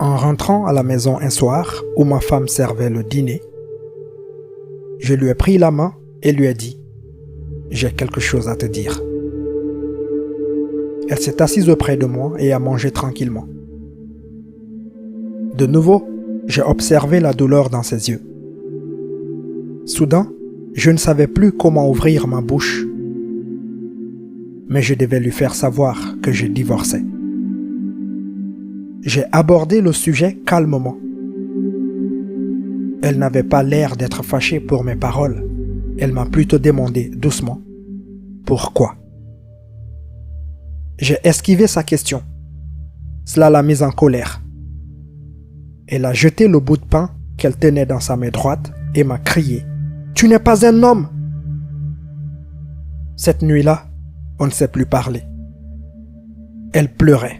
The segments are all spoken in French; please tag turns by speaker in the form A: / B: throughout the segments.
A: En rentrant à la maison un soir où ma femme servait le dîner, je lui ai pris la main et lui ai dit « J'ai quelque chose à te dire ». Elle s'est assise auprès de moi et a mangé tranquillement. De nouveau, j'ai observé la douleur dans ses yeux. Soudain, je ne savais plus comment ouvrir ma bouche, mais je devais lui faire savoir que je divorçais. J'ai abordé le sujet calmement. Elle n'avait pas l'air d'être fâchée pour mes paroles. Elle m'a plutôt demandé doucement « Pourquoi ?» J'ai esquivé sa question. Cela l'a mise en colère. Elle a jeté le bout de pain qu'elle tenait dans sa main droite et m'a crié « Tu n'es pas un homme !» Cette nuit-là, on ne s'est plus parlé. Elle pleurait.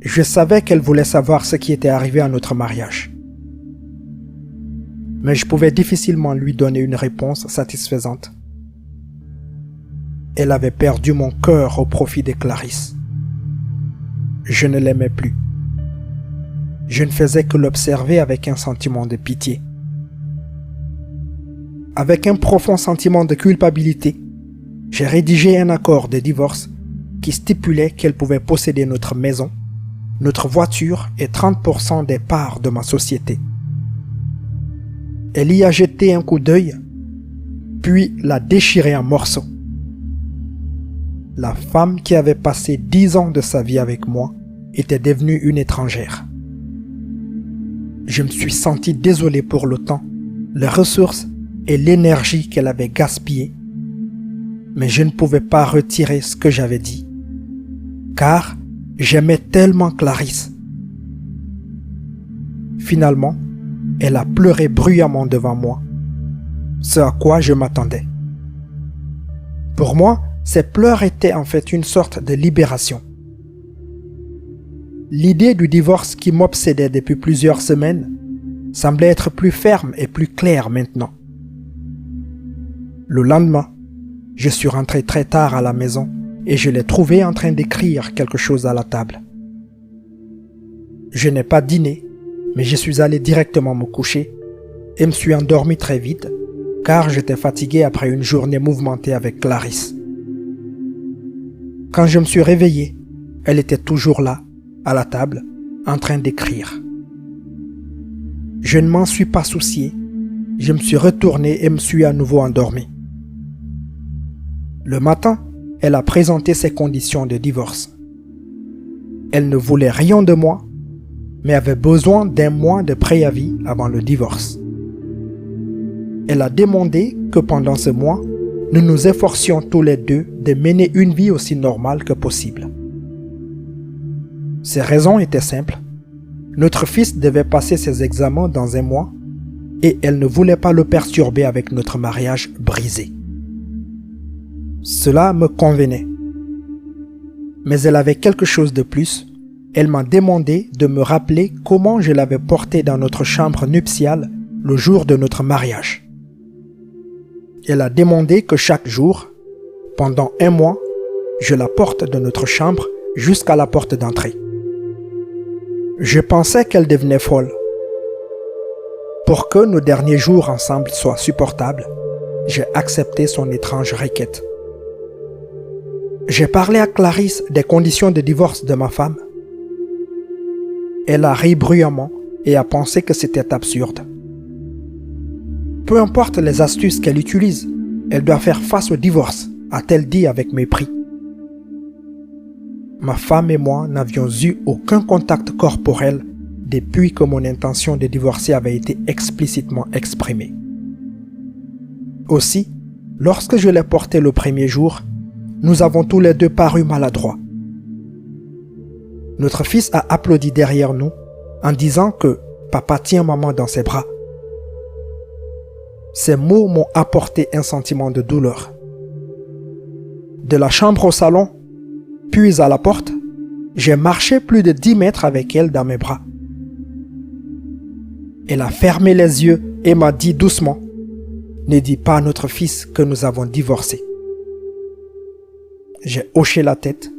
A: Je savais qu'elle voulait savoir ce qui était arrivé à notre mariage. Mais je pouvais difficilement lui donner une réponse satisfaisante. Elle avait perdu mon cœur au profit de Clarisse. Je ne l'aimais plus. Je ne faisais que l'observer avec un sentiment de pitié. Avec un profond sentiment de culpabilité, j'ai rédigé un accord de divorce qui stipulait qu'elle pouvait posséder notre maison, notre voiture et 30% des parts de ma société. Elle y a jeté un coup d'œil, puis l'a déchiré en morceaux. La femme qui avait passé 10 ans de sa vie avec moi était devenue une étrangère. Je me suis senti désolé pour le temps, les ressources et l'énergie qu'elle avait gaspillées, mais je ne pouvais pas retirer ce que j'avais dit, car j'aimais tellement Clarisse. Finalement, elle a pleuré bruyamment devant moi, ce à quoi je m'attendais. Pour moi, ces pleurs étaient en fait une sorte de libération. L'idée du divorce qui m'obsédait depuis plusieurs semaines semblait être plus ferme et plus claire maintenant. Le lendemain, je suis rentré très tard à la maison et je l'ai trouvée en train d'écrire quelque chose à la table. Je n'ai pas dîné, mais je suis allé directement me coucher et me suis endormi très vite car j'étais fatigué après une journée mouvementée avec Clarisse. Quand je me suis réveillé, elle était toujours là, à la table, en train d'écrire. Je ne m'en suis pas soucié, je me suis retourné et me suis à nouveau endormi. Le matin, elle a présenté ses conditions de divorce. Elle ne voulait rien de moi, mais avait besoin d'1 mois de préavis avant le divorce. Elle a demandé que pendant ce mois, nous nous efforcions tous les deux de mener une vie aussi normale que possible. Ses raisons étaient simples. Notre fils devait passer ses examens dans 1 mois et elle ne voulait pas le perturber avec notre mariage brisé. Cela me convenait. Mais elle avait quelque chose de plus. Elle m'a demandé de me rappeler comment je l'avais portée dans notre chambre nuptiale le jour de notre mariage. Elle a demandé que chaque jour, pendant 1 mois, je la porte de notre chambre jusqu'à la porte d'entrée. Je pensais qu'elle devenait folle. Pour que nos derniers jours ensemble soient supportables, j'ai accepté son étrange requête. J'ai parlé à Clarisse des conditions de divorce de ma femme. Elle a ri bruyamment et a pensé que c'était absurde. Peu importe les astuces qu'elle utilise, elle doit faire face au divorce, a-t-elle dit avec mépris. Ma femme et moi n'avions eu aucun contact corporel depuis que mon intention de divorcer avait été explicitement exprimée. Aussi, lorsque je l'ai portée le premier jour, nous avons tous les deux paru maladroits. Notre fils a applaudi derrière nous en disant que papa tient maman dans ses bras. Ces mots m'ont apporté un sentiment de douleur. De la chambre au salon, puis à la porte, j'ai marché plus de 10 mètres avec elle dans mes bras. Elle a fermé les yeux et m'a dit doucement « Ne dis pas à notre fils que nous avons divorcé. » J'ai hoché la tête,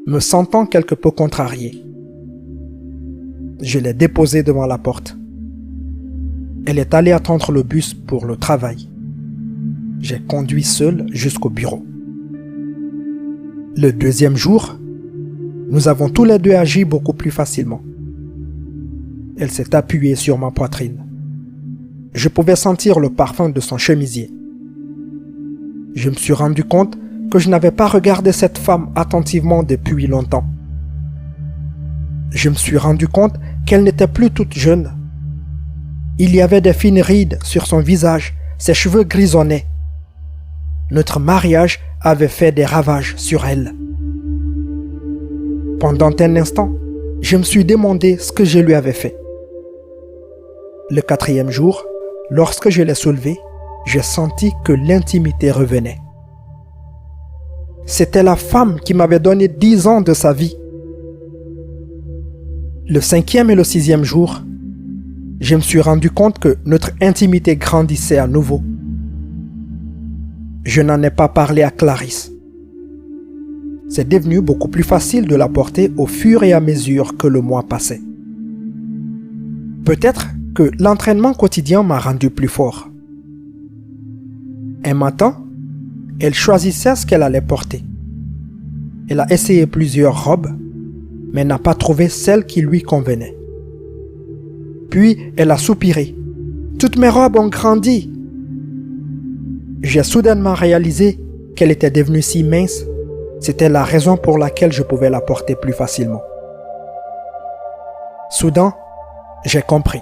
A: me sentant quelque peu contrarié. Je l'ai déposée devant la porte. Elle est allée attendre le bus pour le travail. J'ai conduit seul jusqu'au bureau. Le deuxième jour, nous avons tous les deux agi beaucoup plus facilement. Elle s'est appuyée sur ma poitrine. Je pouvais sentir le parfum de son chemisier. Je me suis rendu compte que je n'avais pas regardé cette femme attentivement depuis longtemps. Je me suis rendu compte qu'elle n'était plus toute jeune. Il y avait des fines rides sur son visage, ses cheveux grisonnaient. Notre mariage avait fait des ravages sur elle. Pendant un instant, je me suis demandé ce que je lui avais fait. Le quatrième jour, lorsque je l'ai soulevée, j'ai senti que l'intimité revenait. C'était la femme qui m'avait donné 10 ans de sa vie. Le cinquième et le sixième jour, je me suis rendu compte que notre intimité grandissait à nouveau. Je n'en ai pas parlé à Clarisse. C'est devenu beaucoup plus facile de la porter au fur et à mesure que le mois passait. Peut-être que l'entraînement quotidien m'a rendu plus fort. Un matin, elle choisissait ce qu'elle allait porter. Elle a essayé plusieurs robes, mais n'a pas trouvé celle qui lui convenait. Puis elle a soupiré. « Toutes mes robes ont grandi !» J'ai soudainement réalisé qu'elle était devenue si mince. C'était la raison pour laquelle je pouvais la porter plus facilement. Soudain, j'ai compris.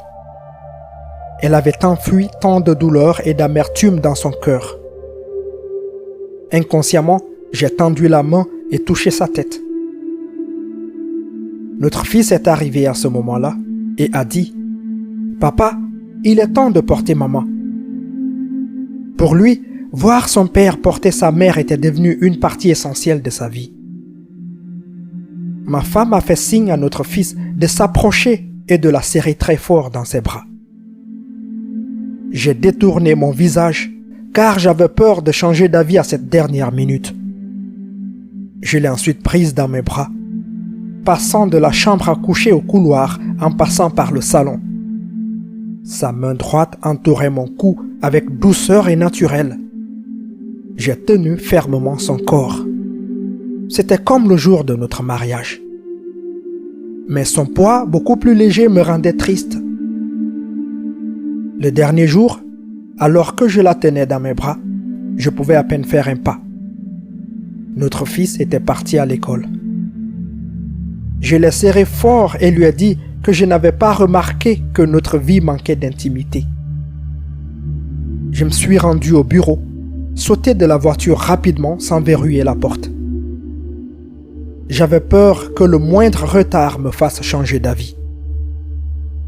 A: Elle avait enfui tant de douleur et d'amertume dans son cœur. Inconsciemment, j'ai tendu la main et touché sa tête. Notre fils est arrivé à ce moment-là et a dit « Papa, il est temps de porter maman. » Pour lui, voir son père porter sa mère était devenu une partie essentielle de sa vie. Ma femme a fait signe à notre fils de s'approcher et de la serrer très fort dans ses bras. J'ai détourné mon visage car j'avais peur de changer d'avis à cette dernière minute. Je l'ai ensuite prise dans mes bras, passant de la chambre à coucher au couloir en passant par le salon. Sa main droite entourait mon cou avec douceur et naturel. J'ai tenu fermement son corps. C'était comme le jour de notre mariage. Mais son poids, beaucoup plus léger, me rendait triste. Le dernier jour, alors que je la tenais dans mes bras, je pouvais à peine faire un pas. Notre fils était parti à l'école. Je l'ai serré fort et lui ai dit que je n'avais pas remarqué que notre vie manquait d'intimité. Je me suis rendu au bureau, sauté de la voiture rapidement sans verrouiller la porte. J'avais peur que le moindre retard me fasse changer d'avis.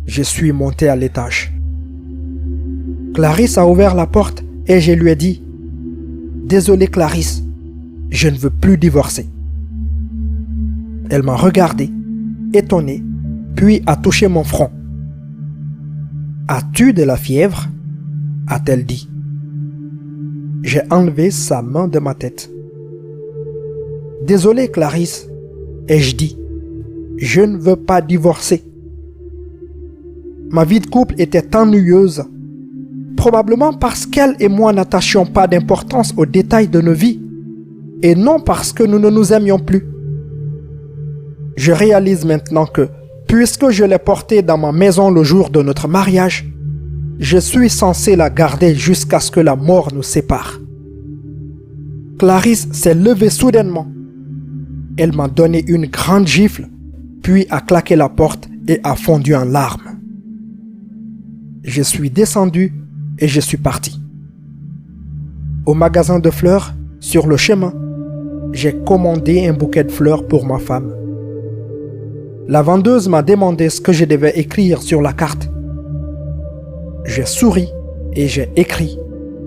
A: Je suis monté à l'étage. Clarisse a ouvert la porte et je lui ai dit « Désolé Clarisse, je ne veux plus divorcer. » Elle m'a regardé, étonné, puis a touché mon front. « As-tu de la fièvre ?» a-t-elle dit. J'ai enlevé sa main de ma tête. « Désolé Clarisse, ai-je dit. Je ne veux pas divorcer. » Ma vie de couple était ennuyeuse. Probablement parce qu'elle et moi n'attachions pas d'importance aux détails de nos vies, et non parce que nous ne nous aimions plus. Je réalise maintenant que, puisque je l'ai portée dans ma maison le jour de notre mariage, je suis censé la garder jusqu'à ce que la mort nous sépare. Clarisse s'est levée soudainement. Elle m'a donné une grande gifle, puis a claqué la porte et a fondu en larmes. Je suis descendu et je suis parti. Au magasin de fleurs, sur le chemin, j'ai commandé un bouquet de fleurs pour ma femme. La vendeuse m'a demandé ce que je devais écrire sur la carte. J'ai souri et j'ai écrit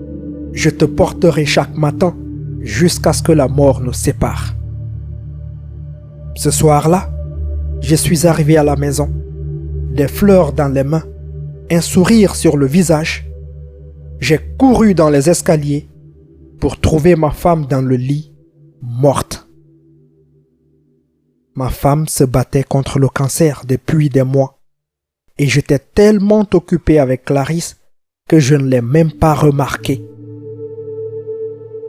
A: « Je te porterai chaque matin jusqu'à ce que la mort nous sépare. » Ce soir-là, je suis arrivé à la maison, des fleurs dans les mains, un sourire sur le visage. J'ai couru dans les escaliers pour trouver ma femme dans le lit, morte. Ma femme se battait contre le cancer depuis des mois. et j'étais tellement occupé avec Clarisse que je ne l'ai même pas remarqué.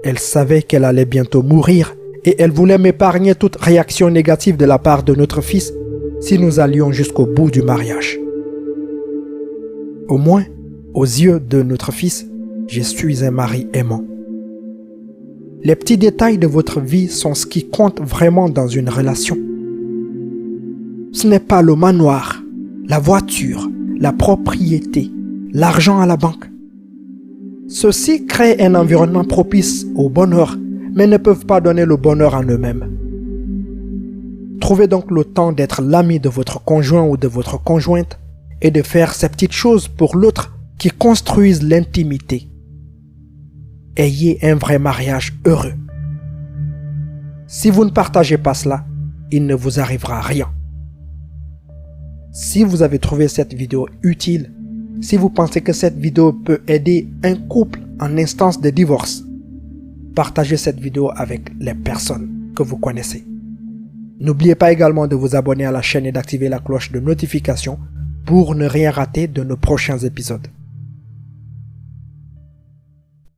A: Elle savait qu'elle allait bientôt mourir et elle voulait m'épargner toute réaction négative de la part de notre fils si nous allions jusqu'au bout du mariage. Au moins, aux yeux de notre fils, je suis un mari aimant. Les petits détails de votre vie sont ce qui compte vraiment dans une relation. Ce n'est pas le manoir, la voiture, la propriété, l'argent à la banque. Ceux-ci créent un environnement propice au bonheur, mais ne peuvent pas donner le bonheur en eux-mêmes. Trouvez donc le temps d'être l'ami de votre conjoint ou de votre conjointe et de faire ces petites choses pour l'autre qui construisent l'intimité. Ayez un vrai mariage heureux. Si vous ne partagez pas cela, il ne vous arrivera rien. Si vous avez trouvé cette vidéo utile, si vous pensez que cette vidéo peut aider un couple en instance de divorce, partagez cette vidéo avec les personnes que vous connaissez. N'oubliez pas également de vous abonner à la chaîne et d'activer la cloche de notification pour ne rien rater de nos prochains épisodes.